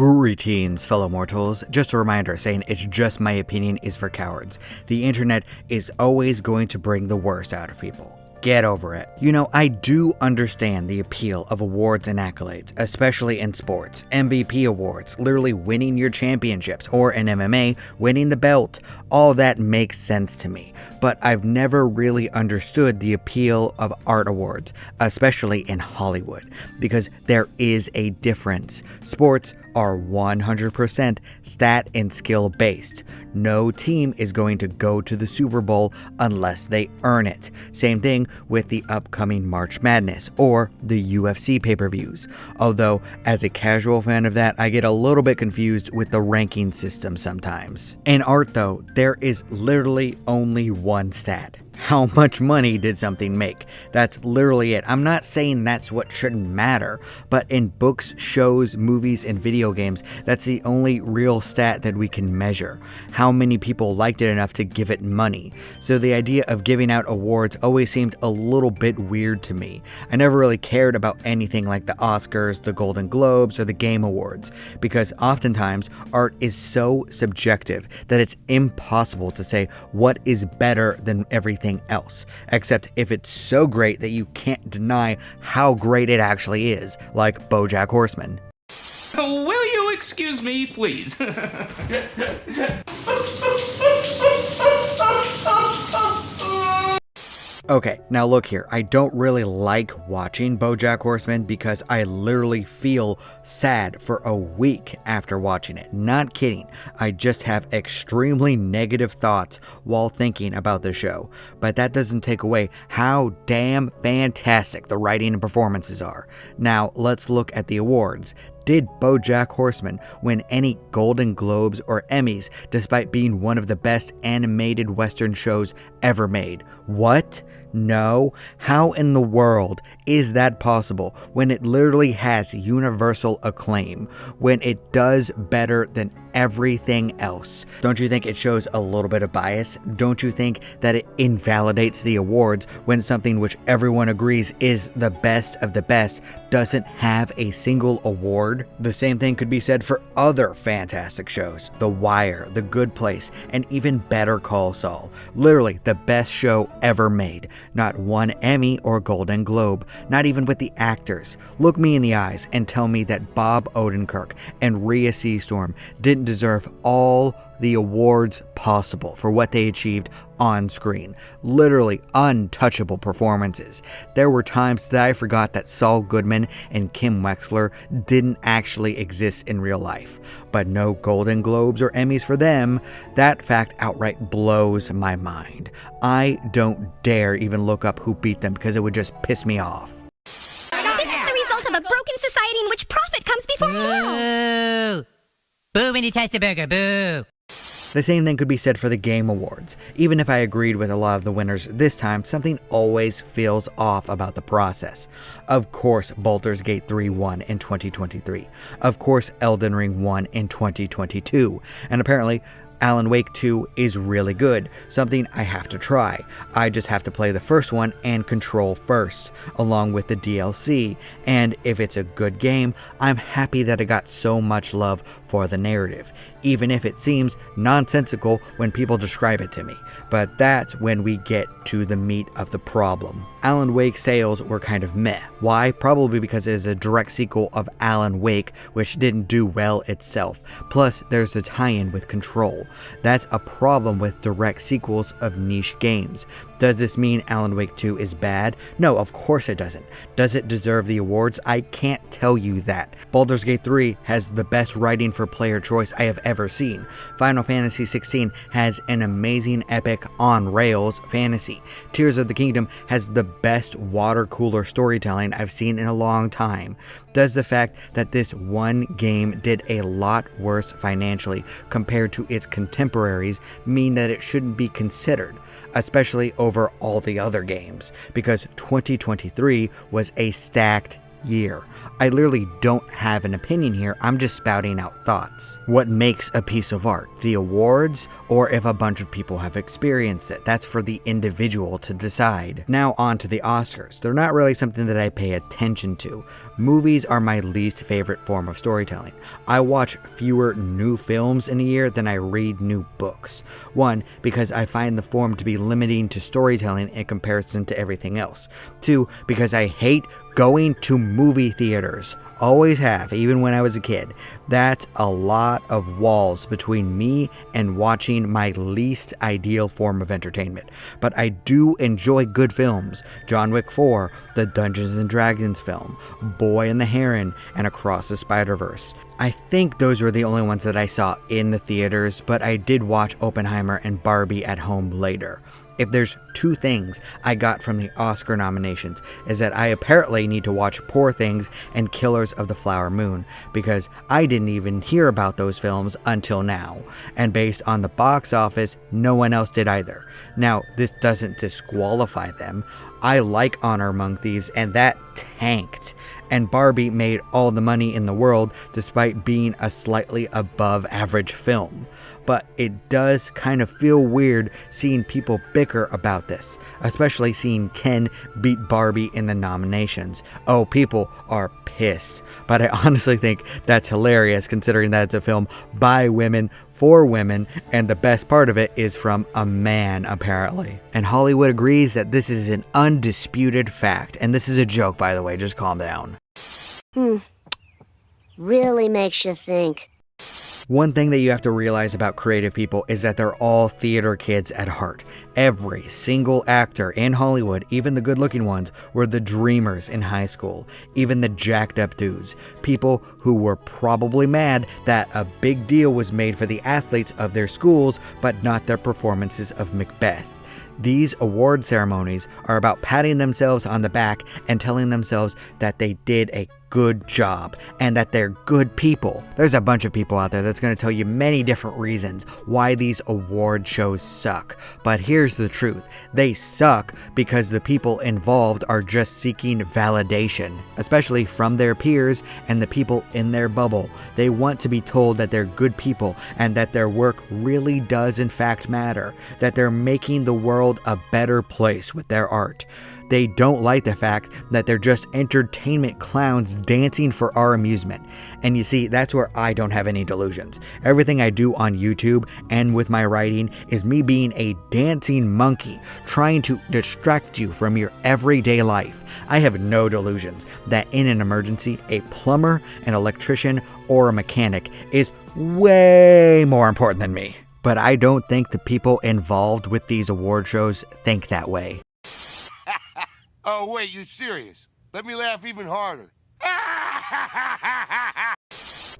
Greetings, fellow mortals. Just a reminder saying it's just my opinion is for cowards. The internet is always going to bring the worst out of people. Get over it. You know, I do understand the appeal of awards and accolades, especially in sports. MVP awards, literally winning your championships, or in MMA, winning the belt. All that makes sense to me. But I've never really understood the appeal of art awards, especially in Hollywood, because there is a difference. Sports are 100% stat and skill based. No team is going to go to the Super Bowl unless they earn it. Same thing with the upcoming March Madness or the UFC pay-per-views. Although, as a casual fan of that, I get a little bit confused with the ranking system sometimes. In art though, there is literally only one stat. How much money did something make? That's literally it. I'm not saying that's what shouldn't matter, but in books, shows, movies, and video games, that's the only real stat that we can measure. How many people liked it enough to give it money? So the idea of giving out awards always seemed a little bit weird to me. I never really cared about anything like the Oscars, the Golden Globes, or the Game Awards, because oftentimes art is so subjective that it's impossible to say what is better than everything else, except if it's so great that you can't deny how great it actually is, like BoJack Horseman. Will you excuse me, please? Okay, now look here, I don't really like watching BoJack Horseman because I literally feel sad for a week after watching it. Not kidding, I just have extremely negative thoughts while thinking about the show. But that doesn't take away how damn fantastic the writing and performances are. Now, let's look at the awards. Did BoJack Horseman win any Golden Globes or Emmys despite being one of the best animated Western shows ever made? What? No. How in the world is that possible when it literally has universal acclaim, when it does better than everything else? Don't you think it shows a little bit of bias? Don't you think that it invalidates the awards when something which everyone agrees is the best of the best doesn't have a single award? The same thing could be said for other fantastic shows. The Wire, The Good Place, and even Better Call Saul. Literally the best show ever made. Not one Emmy or Golden Globe, not even with the actors. Look me in the eyes and tell me that Bob Odenkirk and Rhea Seastorm didn't deserve all the awards possible for what they achieved on screen. Literally untouchable performances. There were times that I forgot that Saul Goodman and Kim Wexler didn't actually exist in real life. But no Golden Globes or Emmys for them. That fact outright blows my mind. I don't dare even look up who beat them because it would just piss me off. This is the result of a broken society in which profit comes before morals. Boo! Boo when you taste a burger, boo! The same thing could be said for the Game Awards. Even if I agreed with a lot of the winners this time, something always feels off about the process. Of course, Baldur's Gate 3 won in 2023. Of course, Elden Ring won in 2022. And apparently, Alan Wake 2 is really good, something I have to try. I just have to play the first one and Control first, along with the DLC, and if it's a good game, I'm happy that it got so much love for the narrative, even if it seems nonsensical when people describe it to me. But that's when we get to the meat of the problem. Alan Wake sales were kind of meh. Why? Probably because it is a direct sequel of Alan Wake, which didn't do well itself. Plus, there's the tie-in with Control. That's a problem with direct sequels of niche games. Does this mean Alan Wake 2 is bad? No, of course it doesn't. Does it deserve the awards? I can't tell you that. Baldur's Gate 3 has the best writing for player choice I have ever seen. Final Fantasy 16 has an amazing epic on-rails fantasy. Tears of the Kingdom has the best water cooler storytelling I've seen in a long time. Does the fact that this one game did a lot worse financially compared to its contemporaries mean that it shouldn't be considered, especially over all the other games? Because 2023 was a stacked year. I literally don't have an opinion here, I'm just spouting out thoughts. What makes a piece of art? The awards, or if a bunch of people have experienced it? That's for the individual to decide. Now on to the Oscars. They're not really something that I pay attention to. Movies are my least favorite form of storytelling. I watch fewer new films in a year than I read new books. One, because I find the form to be limiting to storytelling in comparison to everything else. Two, because I hate going to movie theaters. Always have, even when I was a kid. That's a lot of walls between me and watching my least ideal form of entertainment. But I do enjoy good films. John Wick 4, the Dungeons and Dragons film, Boy and the Heron, and Across the Spider-Verse. I think those were the only ones that I saw in the theaters, but I did watch Oppenheimer and Barbie at home later. If there's two things I got from the Oscar nominations, is that I apparently need to watch Poor Things and Killers of the Flower Moon, because I didn't even hear about those films until now, and based on the box office, no one else did either. Now, this doesn't disqualify them. I like Honor Among Thieves, and that tanked. And Barbie made all the money in the world despite being a slightly above average film. But it does kind of feel weird seeing people bicker about this, especially seeing Ken beat Barbie in the nominations. Oh, people are pissed. But I honestly think that's hilarious considering that it's a film by women, for women, and the best part of it is from a man, apparently. And Hollywood agrees that this is an undisputed fact. And this is a joke, by the way, just calm down. Really makes you think. One thing that you have to realize about creative people is that they're all theater kids at heart. Every single actor in Hollywood, even the good-looking ones, were the dreamers in high school. Even the jacked-up dudes. People who were probably mad that a big deal was made for the athletes of their schools, but not their performances of Macbeth. These award ceremonies are about patting themselves on the back and telling themselves that they did a good job and that they're good people. There's a bunch of people out there that's going to tell you many different reasons why these award shows suck. But here's the truth. They suck because the people involved are just seeking validation, especially from their peers and the people in their bubble. They want to be told that they're good people and that their work really does in fact matter, that they're making the world a better place with their art. They don't like the fact that they're just entertainment clowns dancing for our amusement. And you see, that's where I don't have any delusions. Everything I do on YouTube and with my writing is me being a dancing monkey, trying to distract you from your everyday life. I have no delusions that in an emergency, a plumber, an electrician, or a mechanic is way more important than me. But I don't think the people involved with these award shows think that way. Oh, wait, you serious? Let me laugh even harder.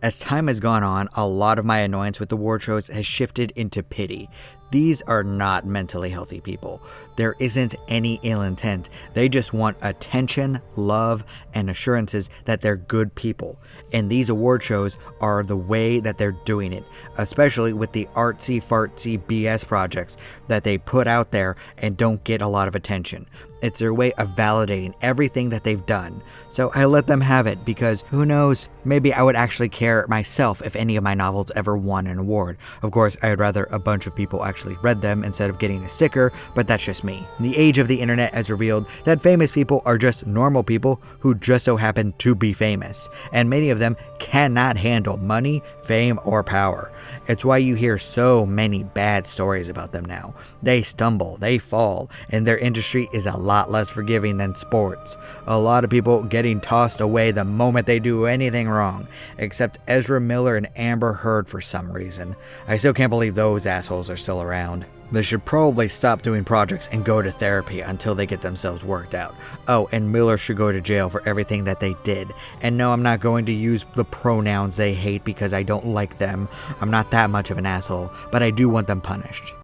As time has gone on, a lot of my annoyance with award shows has shifted into pity. These are not mentally healthy people. There isn't any ill intent. They just want attention, love, and assurances that they're good people. And these award shows are the way that they're doing it, especially with the artsy-fartsy BS projects that they put out there and don't get a lot of attention. It's their way of validating everything that they've done. So I let them have it because who knows, maybe I would actually care myself if any of my novels ever won an award. Of course, I would rather a bunch of people actually read them instead of getting a sticker, but that's just me. The age of the internet has revealed that famous people are just normal people who just so happen to be famous, and many of them cannot handle money, fame, or power. It's why you hear so many bad stories about them now. They stumble, they fall, and their industry is a lot less forgiving than sports. A lot of people getting tossed away the moment they do anything wrong, except Ezra Miller and Amber Heard for some reason. I still can't believe those assholes are still around. They should probably stop doing projects and go to therapy until they get themselves worked out. Oh, and Miller should go to jail for everything that they did. And no, I'm not going to use the pronouns they hate because I don't like them. I'm not that much of an asshole, but I do want them punished.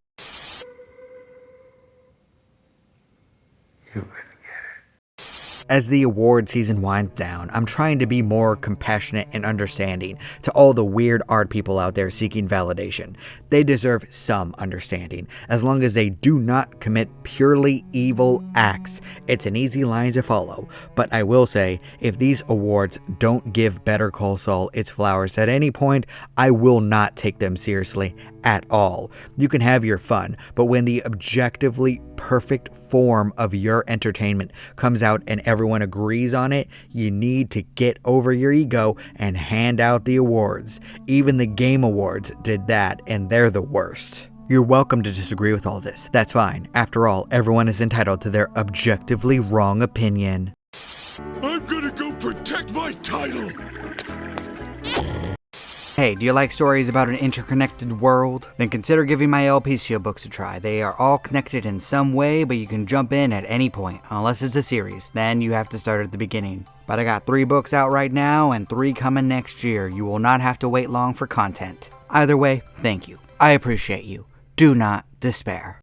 As the award season winds down, I'm trying to be more compassionate and understanding to all the weird art people out there seeking validation. They deserve some understanding, as long as they do not commit purely evil acts. It's an easy line to follow, but I will say, if these awards don't give Better Call Saul its flowers at any point, I will not take them seriously at all. You can have your fun, but when the objectively perfect form of your entertainment comes out and everyone agrees on it, you need to get over your ego and hand out the awards. Even the Game Awards did that, and they're the worst. You're welcome to disagree with all this. That's fine. After all, everyone is entitled to their objectively wrong opinion. I'm gonna go protect my title! Hey, do you like stories about an interconnected world? Then consider giving my LPCO books a try. They are all connected in some way, but you can jump in at any point, unless it's a series. Then you have to start at the beginning. But I got 3 books out right now and 3 coming next year. You will not have to wait long for content. Either way, thank you. I appreciate you. Do not despair.